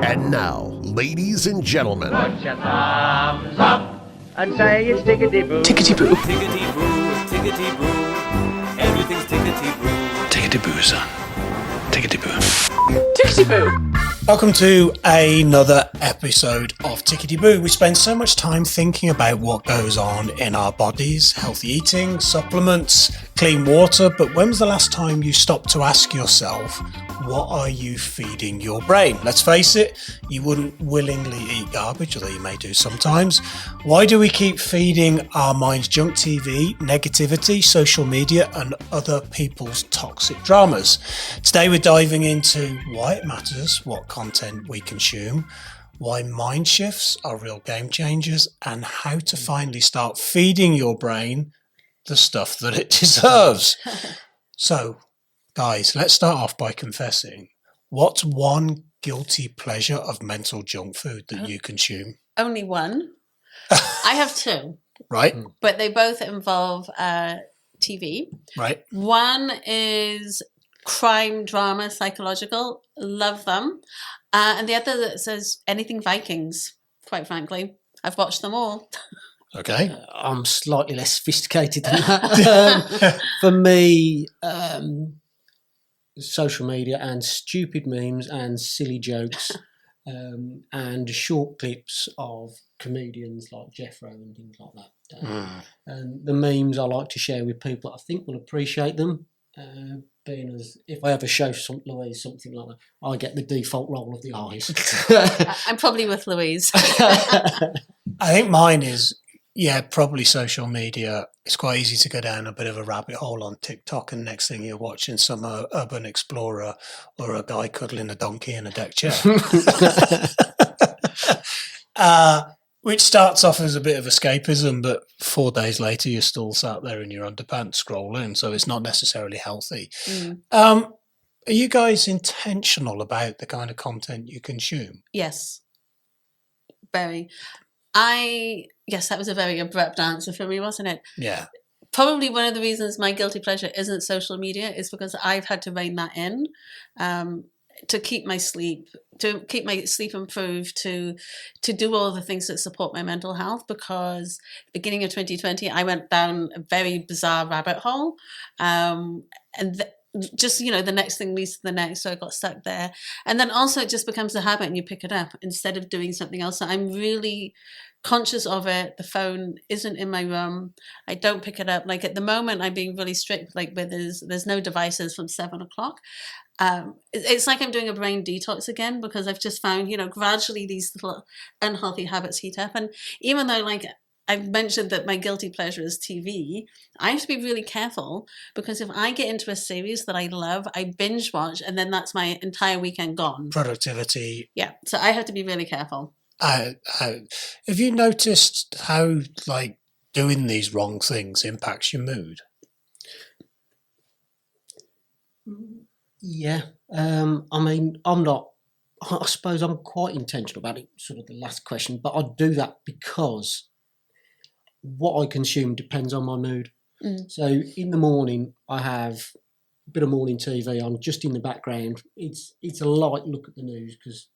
And now, ladies and gentlemen, Put your thumbs up and say it's Tickety Boo. Tickety Boo. Tickety Boo, Tickety Boo, everything's Tickety Boo. Tickety Boo, son. Tickety Boo. Tickety Boo. Welcome to another episode of Tickety Boo. We spend so much time thinking about what goes on in our bodies, healthy eating, supplements, clean water, but when was the last time you stopped to ask yourself, what are you feeding your brain? Let's face it, you wouldn't willingly eat garbage, although you may do sometimes. Why do we keep feeding our minds junk TV, negativity, social media, and other people's toxic dramas? Today we're diving into why it matters, what content we consume, why mind shifts are real game changers, and how to finally start feeding your brain the stuff that it deserves. So, guys, let's start off by confessing. What's one guilty pleasure of mental junk food that you consume? Only one. I have two. Right? But they both involve TV. Right. One is crime drama, psychological. Love them. And the other that says anything Vikings, quite frankly. I've watched them all. Okay. I'm slightly less sophisticated than that. For me, social media and stupid memes and silly jokes and short clips of comedians like Jeffro and things like that. And the memes I like to share with people I think will appreciate them. Being as if I ever show Louise something like that, I get the default roll of the eyes. I'm probably with Louise. I think mine is, probably social media. It's quite easy to go down a bit of a rabbit hole on TikTok, and next thing you're watching some urban explorer or a guy cuddling a donkey in a deck chair. Which starts off as a bit of escapism, but 4 days later you're still sat there in your underpants scrolling, so it's not necessarily healthy. Are you guys intentional about the kind of content you consume? Yes. Very. Yes, that was a very abrupt answer for me, wasn't it? Yeah. Probably one of the reasons my guilty pleasure isn't social media is because I've had to rein that in to keep my sleep improved, to do all the things that support my mental health, because beginning of 2020, I went down a very bizarre rabbit hole. Just, the next thing leads to the next. So I got stuck there. And then also it just becomes a habit and you pick it up instead of doing something else. So I'm really conscious of it. The phone isn't in my room. I don't pick it up. Like at the moment, I'm being really strict, like where there's no devices from 7 o'clock. It's like I'm doing a brain detox again, because I've just found, gradually these little unhealthy habits heat up. And even though I've mentioned that my guilty pleasure is TV, I have to be really careful, because if I get into a series that I love, I binge watch, and then that's my entire weekend gone. Productivity. Yeah, so I have to be really careful. Have you noticed how doing these wrong things impacts your mood? Yeah. I suppose I'm quite intentional about it, sort of the last question, but I do that because what I consume depends on my mood. So in the morning, I have a bit of morning TV on just in the background. It's a light look at the news because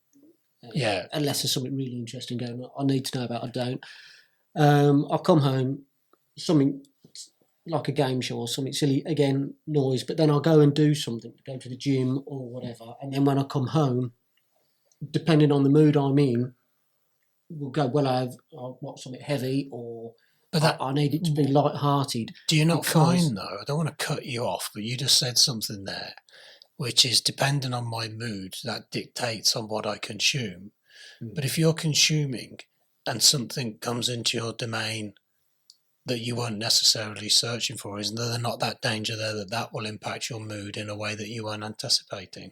unless there's something really interesting going on, I need to know about. I don't. I'll come home, something like a game show or something silly, again, noise, but then I'll go and do something, go to the gym or whatever. And then when I come home, depending on the mood I'm in, we'll go, I'll watch something heavy, or but I need it to be light-hearted. Do you not find, though, I don't want to cut you off, but you just said something there, which is depending on my mood, that dictates on what I consume. But if you're consuming and something comes into your domain that you weren't necessarily searching for, isn't there not that danger there that will impact your mood in a way that you weren't anticipating?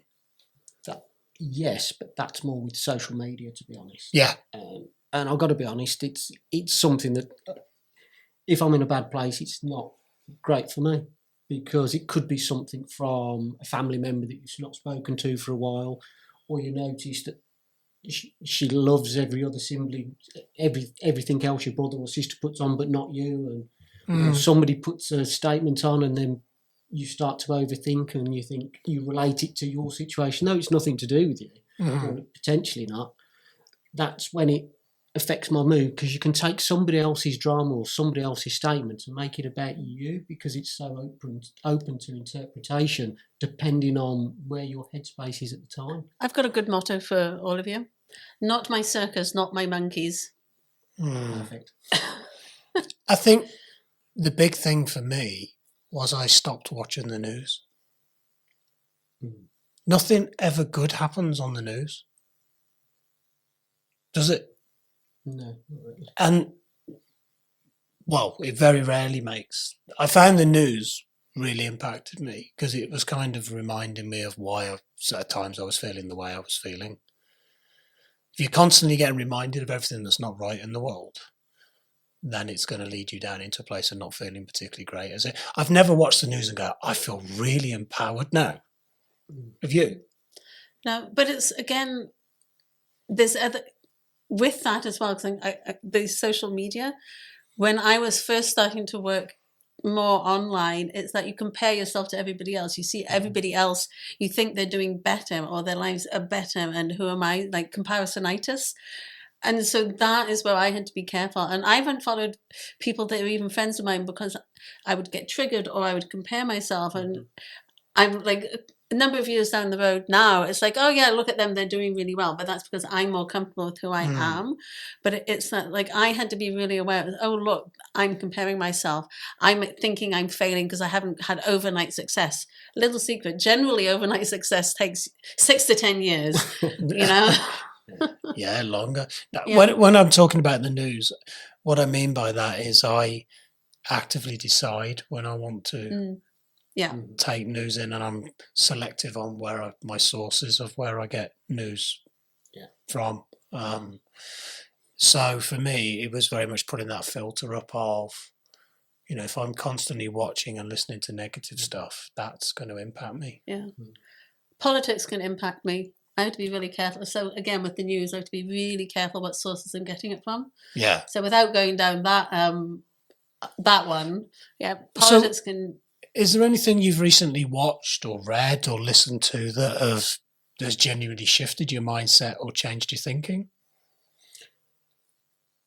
Yes, but that's more with social media, to be honest. Yeah. And I've got to be honest, it's something that if I'm in a bad place, it's not great for me, because it could be something from a family member that you've not spoken to for a while, or you notice that she loves every other sibling, everything else your brother or sister puts on, but not you. And somebody puts a statement on, and then you start to overthink and you think you relate it to your situation. No, it's nothing to do with you, or potentially not. That's when it affects my mood, because you can take somebody else's drama or somebody else's statement and make it about you, because it's so open to interpretation depending on where your headspace is at the time. I've got a good motto for all of you. Not my circus, not my monkeys. Perfect. I think the big thing for me was I stopped watching the news. Nothing ever good happens on the news, does it? No, not really. And, well, it very rarely makes. I found the news really impacted me because it was kind of reminding me of why at times I was feeling the way I was feeling. If you're constantly getting reminded of everything that's not right in the world, then it's going to lead you down into a place of not feeling particularly great. I've never watched the news and go, I feel really empowered now. Have you? No, but it's, again, there's other... With that as well, because the social media, when I was first starting to work more online, it's that you compare yourself to everybody else. You see everybody else, you think they're doing better or their lives are better, and who am I? Like comparisonitis. And so that is where I had to be careful. And I haven't followed people that are even friends of mine because I would get triggered or I would compare myself. And I'm like, a number of years down the road now, it's like, oh yeah, look at them, they're doing really well. But that's because I'm more comfortable with who I am. But it's that, like, I had to be really aware of, oh look, I'm comparing myself. I'm thinking I'm failing because I haven't had overnight success. Little secret, generally overnight success takes 6 to 10 years, you know? Yeah, longer. Now, Yeah. when I'm talking about the news, what I mean by that is I actively decide when I want to take news in, and I'm selective on where my sources of where I get news from. So for me, it was very much putting that filter up of, you know, if I'm constantly watching and listening to negative stuff, that's going to impact me. Yeah. Politics can impact me. I have to be really careful. So again, with the news, I have to be really careful what sources I'm getting it from. Yeah. So without going down that one, politics can... Is there anything you've recently watched or read or listened to that has genuinely shifted your mindset or changed your thinking?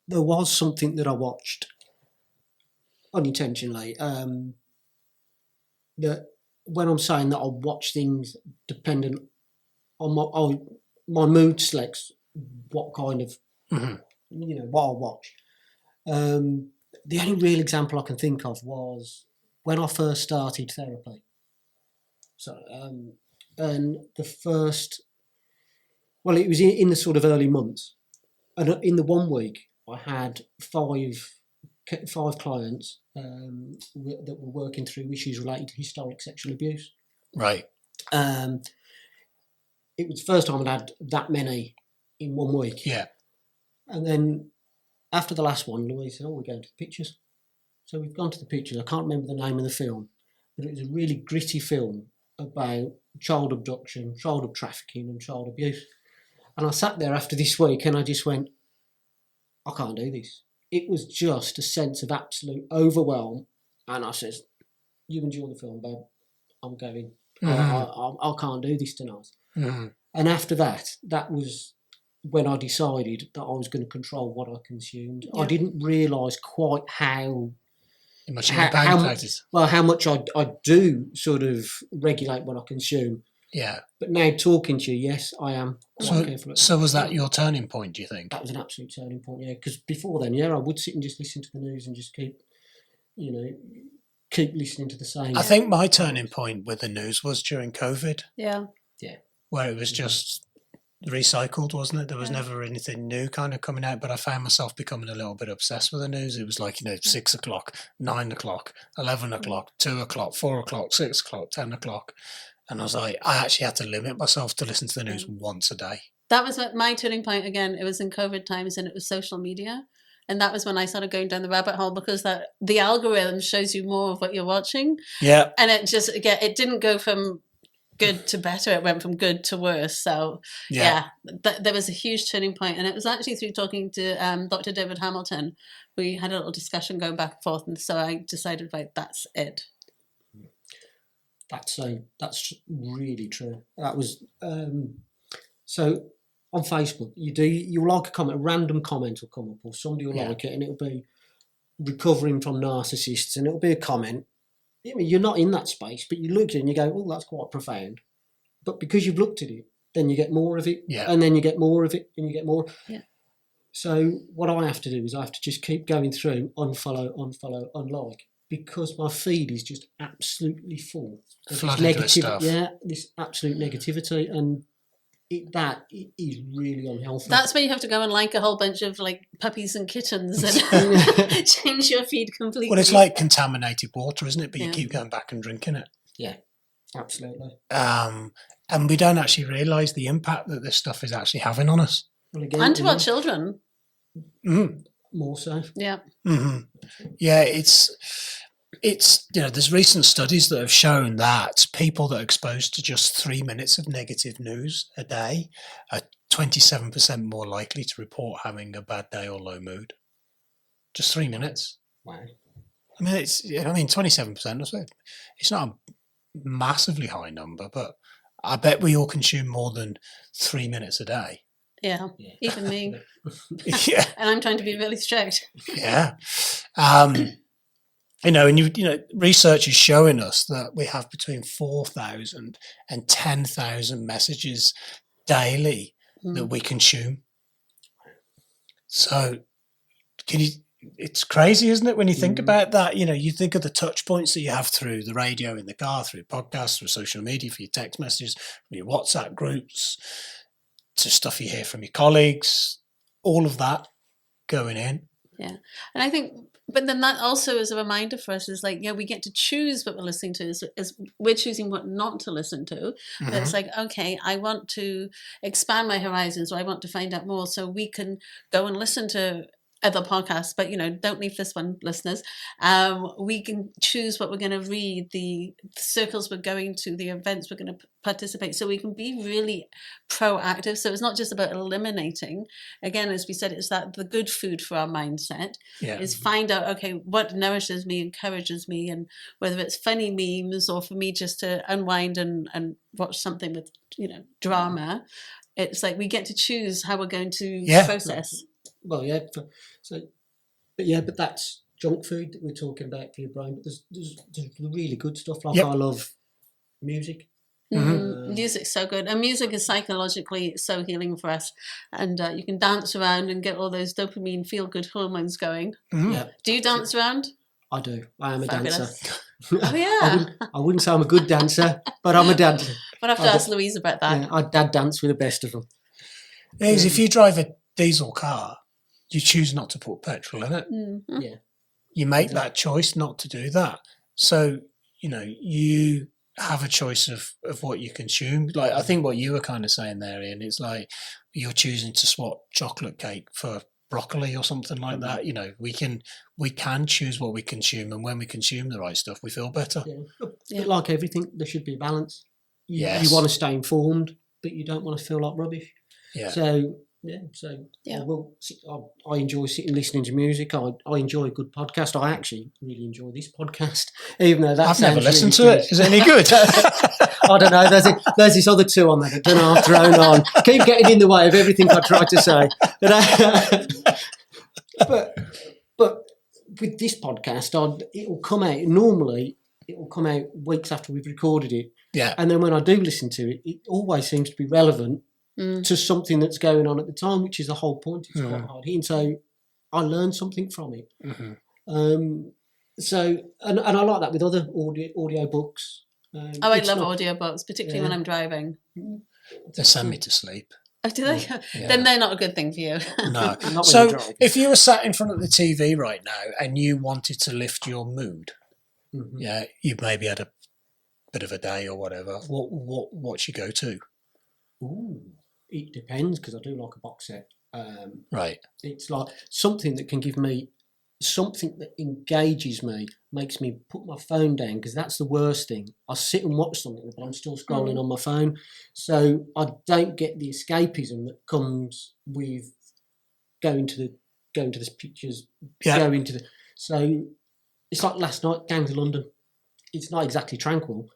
There was something that I watched unintentionally. That when I'm saying that I watch things dependent on my mood selects what kind of what I watch. The only real example I can think of was when I first started therapy. So, and the first, well, it was in the sort of early months, and in the 1 week I had five clients that were working through issues related to historic sexual abuse. Right. It was the first time I'd had that many in 1 week. Yeah. And then after the last one, Louise said, we're going to the pictures. So we've gone to the pictures. I can't remember the name of the film, but it was a really gritty film about child abduction, child trafficking and child abuse. And I sat there after this week and I just went, I can't do this. It was just a sense of absolute overwhelm. And I says, you enjoy the film, babe. I'm going. I can't do this tonight. And after that was when I decided that I was going to control what I consumed. I didn't realise quite how much I do sort of regulate what I consume. Yeah. But now talking to you, yes, I am quite careful. So was that your turning point, do you think? That was an absolute turning point, yeah. Because before then, I would sit and just listen to the news and just keep listening to the same. I think my turning point with the news was during COVID. Yeah. Yeah. Where it was just recycled, wasn't it? There was never anything new kind of coming out, but I found myself becoming a little bit obsessed with the news. It was like, 6 o'clock, 9 o'clock, 11 o'clock, 2 o'clock, 4 o'clock, 6 o'clock, 10 o'clock. And I was like, I actually had to limit myself to listen to the news once a day. That was my turning point again. It was in COVID times and it was social media. And that was when I started going down the rabbit hole, because the algorithm shows you more of what you're watching. Yeah. And it just, again, it didn't go from good to better. It went from good to worse. So, there was a huge turning point. And it was actually through talking to Dr. David Hamilton. We had a little discussion going back and forth. And so I decided, right, that's it. That's really true. That was so on Facebook. You'll like a comment, a random comment will come up, or somebody will like it, and it'll be recovering from narcissists, and it'll be a comment. I mean, you're not in that space, but you look at it and you go, "Oh, that's quite profound." But because you've looked at it, then you get more of it, and then you get more of it, and you get more. Yeah. So what I have to do is I have to just keep going through, unfollow, unlike, because my feed is just absolutely full of this negativity. Yeah, this absolute negativity, and it is really unhealthy. That's where you have to go and like a whole bunch of like puppies and kittens and change your feed completely. Well, it's like contaminated water, isn't it? But you keep going back and drinking it. Yeah, absolutely. And we don't actually realise the impact that this stuff is actually having on us. Well, again, and to our children. More so. Yeah. Mm-hmm. Yeah, it's there's recent studies that have shown that people that are exposed to just 3 minutes of negative news a day are 27% more likely to report having a bad day or low mood. Just 3 minutes. Wow. I mean, 27%. It's not a massively high number, but I bet we all consume more than 3 minutes a day. Yeah. Even me. Yeah. And I'm trying to be really strict. Yeah. Research is showing us that we have between 4,000 and 10,000 messages daily that we consume. So it's crazy, isn't it, when you think about that? You think of the touch points that you have through the radio, in the car, through podcasts, through social media, for your text messages, from your WhatsApp groups, to stuff you hear from your colleagues, all of that going in. Yeah. And I think, but then that also is a reminder for us, is like, we get to choose what we're listening to, as we're choosing what not to listen to. But it's like, okay, I want to expand my horizons, or I want to find out more, so we can go and listen to other podcasts, but don't leave this one, listeners. We can choose what we're going to read, the circles we're going to, the events we're going to participate, so we can be really proactive. So it's not just about eliminating. Again, as we said, it's that the good food for our mindset is find out, okay, what nourishes me, encourages me, and whether it's funny memes or for me just to unwind and watch something with drama. It's like we get to choose how we're going to process. Well, but that's junk food that we're talking about for your brain. But there's really good stuff. Like I love music. Music's so good, and music is psychologically so healing for us. And you can dance around and get all those dopamine, feel-good hormones going. Yeah. Do you dance around? I do. I am a dancer. Oh yeah. I wouldn't say I'm a good dancer, but I'm a dancer. We'll have to ask Louise about that. Yeah, I dad dance with the best of them. If you drive a diesel car, you choose not to put petrol in it. Mm-hmm. Yeah. You make that choice not to do that. So, you have a choice of what you consume. Like, I think what you were kind of saying there, Ian, it's like you're choosing to swap chocolate cake for broccoli or something like that. We can choose what we consume, and when we consume the right stuff, we feel better. Yeah. Like everything, there should be a balance. You want to stay informed, but you don't want to feel like rubbish. Yeah. So I enjoy sitting listening to music. I enjoy a good podcast. I actually really enjoy this podcast, even though I've never listened to it. Is it any good? I don't know. There's this other two on there that don't know I've thrown on. Keep getting in the way of everything I try to say. But with this podcast, it'll come out. Normally, it will come out weeks after we've recorded it. Yeah. And then when I do listen to it, it always seems to be relevant to something that's going on at the time, which is the whole point. It's quite hard hitting. So I learned something from it. So I like that with other audio books. I love audiobooks, particularly when I'm driving. They send me to sleep. Oh, do they? Yeah. Then they're not a good thing for you. No. So if you were sat in front of the TV right now and you wanted to lift your mood, you maybe had a bit of a day or whatever, what's your go-to? Ooh, it depends, because I do like a box set. Right. It's like something that can give me something that engages me, makes me put my phone down, because that's the worst thing. I sit and watch something, but I'm still scrolling on my phone. So I don't get the escapism that comes with going to the pictures, going to the... So it's like last night, Gangs of London. It's not exactly tranquil,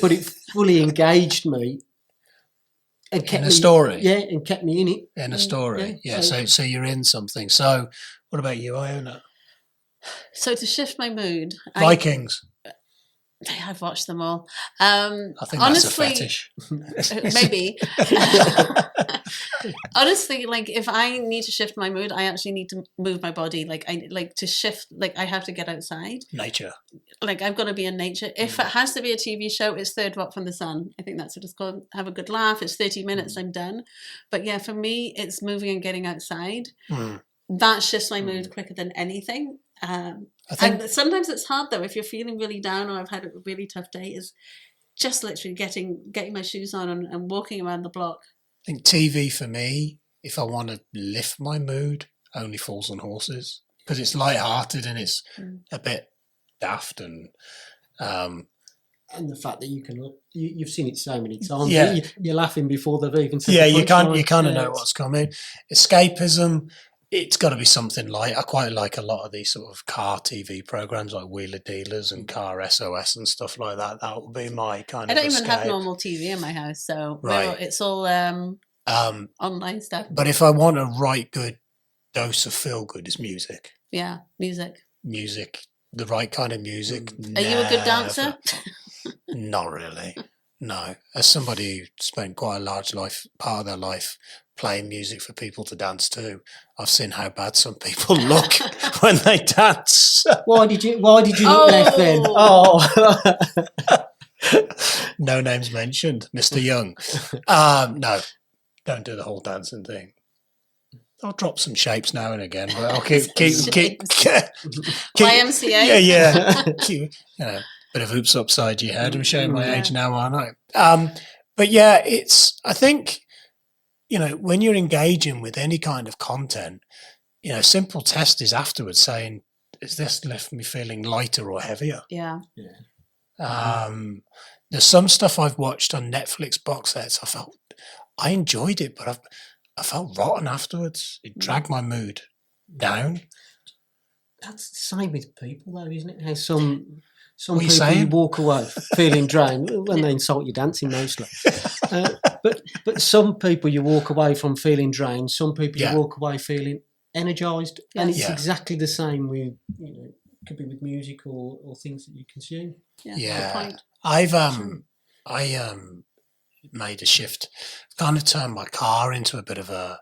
but it fully engaged me and kept In a me, story? Yeah, and kept me in it. In a story, Yeah, So you're in something. So what about you, Iona? So to shift my mood, Vikings. I've watched them all. I think Honestly, that's a fetish. maybe. Honestly, like if I need to shift my mood, I actually need to move my body. Like I like to shift. Like I have to get outside. Nature. Like I've got to be in nature. If it has to be a TV show, it's Third Rock from the Sun. I think that's what it's called. Have a good laugh. It's 30 minutes. I'm done. But yeah, for me, it's moving and getting outside. That shifts my mood quicker than anything. And sometimes it's hard though. If you're feeling really down or I've had a really tough day, is just literally getting my shoes on and walking around the block. I think TV for me, if I want to lift my mood, only Falls on Horses, because it's light-hearted and it's a bit daft and the fact that you can, you've seen it so many times. Yeah. You're laughing before they've even said yeah, the you punchline. kind of know what's coming. Escapism, it's got to be something light. I quite like a lot of these sort of car TV programs like Wheeler Dealers and Car SOS and stuff like that. That would be my kind of I don't even have escape. normal TV in my house, so Right. it's all online stuff. But if I want a right good dose of feel good, it's music. Yeah, music. Music, the right kind of music. Are you a good dancer? Not really. No. As somebody who spent quite a large part of their life playing music for people to dance to, I've seen how bad some people look when they dance. Why did you look left then? Oh. No names mentioned, Mr. Young. No, don't do the whole dancing thing. I'll drop some shapes now and again, but I'll keep YMCA. Yeah. Keep, bit of oops upside your head. I'm showing my age now, aren't I? But yeah, I think, when you're engaging with any kind of content, simple test is afterwards saying, is this left me feeling lighter or heavier? Yeah. There's some stuff I've watched on Netflix box sets. I enjoyed it, but I felt rotten afterwards. It dragged my mood down. That's the same with people, though, isn't it? How some What are you people saying? you walk away feeling drained when they insult your dancing mostly. But some people you walk away from feeling drained. Some people you walk away feeling energised, and it's exactly the same with it could be with music or things that you consume. Yeah. I made a shift, kind of turned my car into a bit of a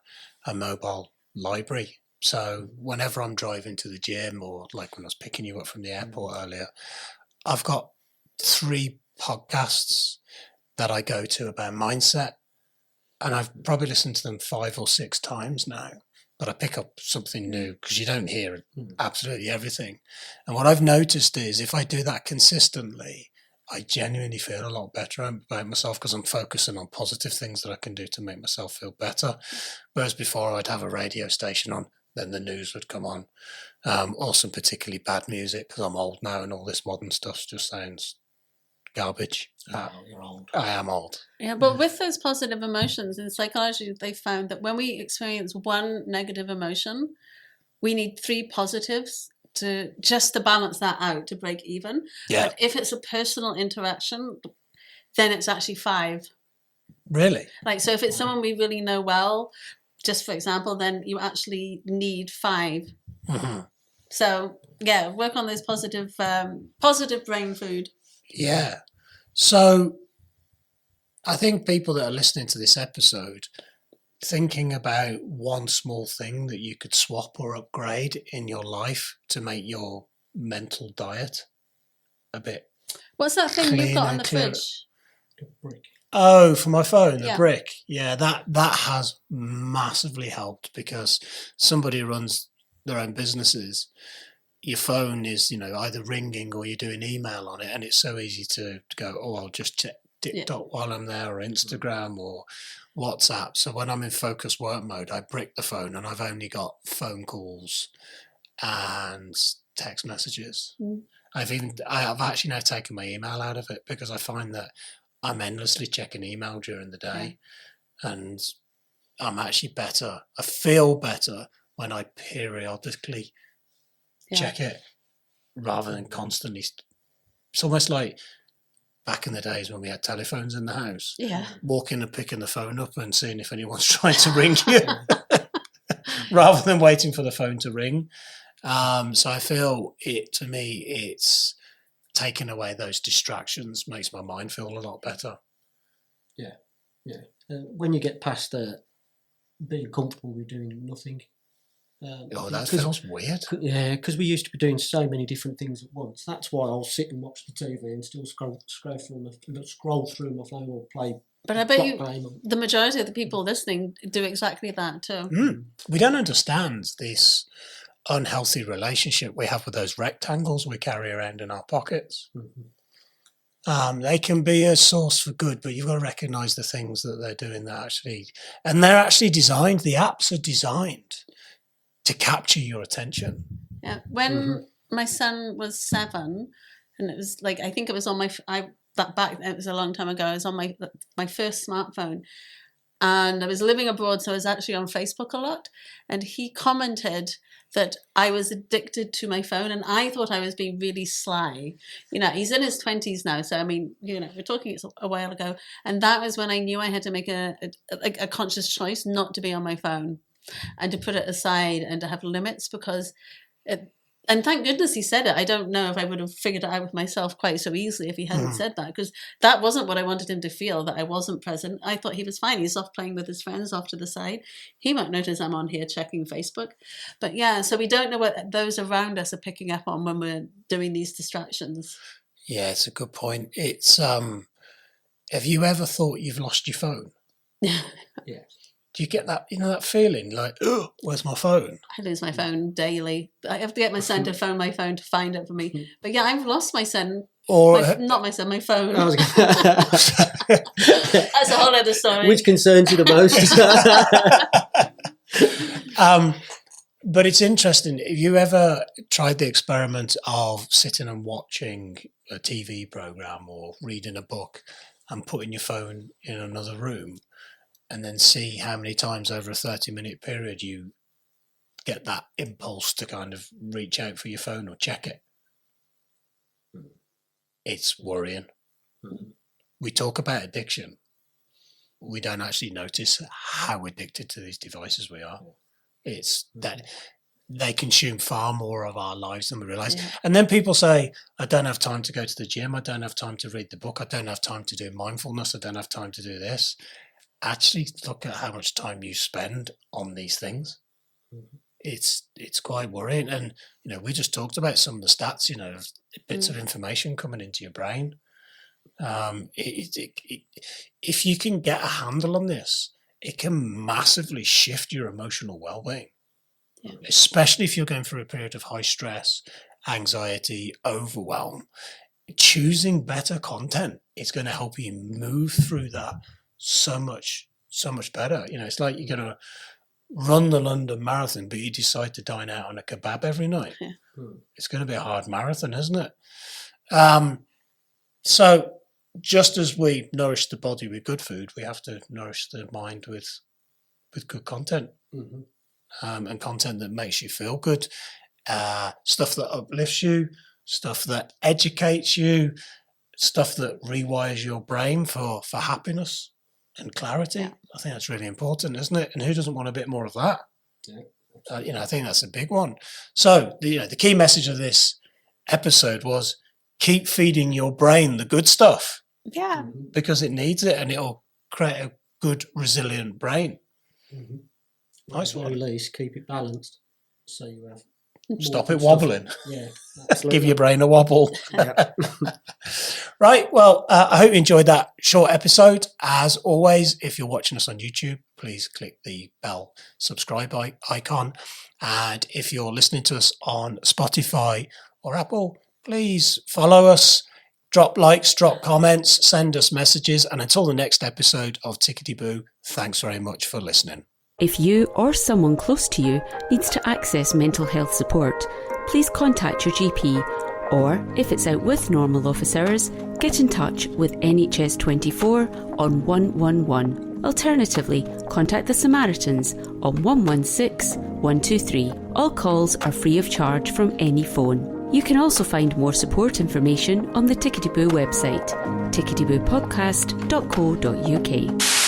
mobile library. So whenever I'm driving to the gym or like when I was picking you up from the airport earlier, I've got 3 podcasts that I go to about mindset, and I've probably listened to them 5 or 6 times now. But I pick up something new because you don't hear absolutely everything. And what I've noticed is if I do that consistently, I genuinely feel a lot better about myself because I'm focusing on positive things that I can do to make myself feel better. Whereas before I'd have a radio station on, then the news would come on, or some particularly bad music because I'm old now and all this modern stuff just sounds garbage. You're old. I am old. Yeah, but with those positive emotions in psychology, they found that when we experience one negative emotion, we need 3 positives to balance that out, to break even. Yeah. But if it's a personal interaction, then it's actually 5. Really? Like, so if it's someone we really know well, just for example, then you actually need 5. Mm-hmm. So yeah, work on those positive brain food. Yeah. So I think people that are listening to this episode, thinking about one small thing that you could swap or upgrade in your life to make your mental diet a bit. What's that thing you've got on the cleaner. fridge? Brick. Oh, for my phone, the Yeah. brick. Yeah, that has massively helped because somebody who runs their own businesses, your phone is, either ringing or you're doing email on it, and it's so easy to go, I'll just check TikTok while I'm there, or Instagram or WhatsApp. So when I'm in focused work mode, I brick the phone and I've only got phone calls and text messages. I've actually now taken my email out of it because I find that I'm endlessly checking email during the day, and I'm actually better. I feel better when I periodically check it rather than constantly. It's almost like back in the days when we had telephones in the house. Yeah. Walking and picking the phone up and seeing if anyone's trying to ring you rather than waiting for the phone to ring. So I feel to me, it's taking away those distractions, makes my mind feel a lot better. Yeah. When you get past being comfortable with doing nothing. That feels weird. Yeah, because we used to be doing so many different things at once. That's why I'll sit and watch the TV and still scroll through my phone or play. But I bet the majority of the people listening do exactly that too. We don't understand this unhealthy relationship we have with those rectangles we carry around in our pockets. Mm-hmm. They can be a source for good, but you've got to recognise the things that they're doing they're actually designed, the apps are designed to capture your attention. Yeah. When my son was 7, and it was like, I think it was on it was a long time ago, I was on my first smartphone, and I was living abroad, so I was actually on Facebook a lot, and he commented that I was addicted to my phone, and I thought I was being really sly. He's in his 20s now, so I mean, we're talking a while ago, and that was when I knew I had to make a conscious choice not to be on my phone and to put it aside and to have limits, because and thank goodness he said it. I don't know if I would have figured it out with myself quite so easily if he hadn't said that, because that wasn't what I wanted him to feel, that I wasn't present. I thought he was fine. He's off playing with his friends off to the side. He won't notice I'm on here checking Facebook. But yeah, so we don't know what those around us are picking up on when we're doing these distractions. Yeah, it's a good point. It's have you ever thought you've lost your phone? Yeah. Do you get that, that feeling like, oh, where's my phone? I lose my phone daily. I have to get my son to phone my phone to find it for me. But yeah, I've lost my son. Not my son, my phone. That's a whole other story. Which concerns you the most? But it's interesting. Have you ever tried the experiment of sitting and watching a TV program or reading a book and putting your phone in another room, and then see how many times over a 30-minute period you get that impulse to kind of reach out for your phone or check it? It's worrying. We talk about addiction. We don't actually notice how addicted to these devices we are. It's that they consume far more of our lives than we realise. Yeah. And then people say, I don't have time to go to the gym. I don't have time to read the book. I don't have time to do mindfulness. I don't have time to do this. Actually look at how much time you spend on these things. It's quite worrying. And we just talked about some of the stats, of bits of information coming into your brain. If you can get a handle on this, it can massively shift your emotional well-being. Yeah. Especially if you're going through a period of high stress, anxiety, overwhelm. Choosing better content is going to help you move through that so much better. It's like you're going to run the London Marathon, but you decide to dine out on a kebab every night. Yeah. It's going to be a hard marathon, isn't it? So just as we nourish the body with good food, we have to nourish the mind with good content. And content that makes you feel good, stuff that uplifts you, stuff that educates you, stuff that rewires your brain for happiness and clarity. Yeah. I think that's really important, isn't it? And who doesn't want a bit more of that? Yeah. I think that's a big one. So the key message of this episode was keep feeding your brain the good stuff. Yeah. Because it needs it, and it'll create a good, resilient brain. Nice one. At the very least, keep it balanced so you have. Stop it wobbling. Yeah, give your brain a wobble. Right. Well, I hope you enjoyed that short episode. As always, if you're watching us on YouTube, please click the bell subscribe icon. And if you're listening to us on Spotify or Apple, please follow us, drop likes, drop comments, send us messages. And until the next episode of Tickety Boo, thanks very much for listening. If you or someone close to you needs to access mental health support, please contact your GP, or if it's out with normal office hours, get in touch with NHS 24 on 111. Alternatively, contact the Samaritans on 116 123. All calls are free of charge from any phone. You can also find more support information on the Tickety Boo website, ticketyboopodcast.co.uk.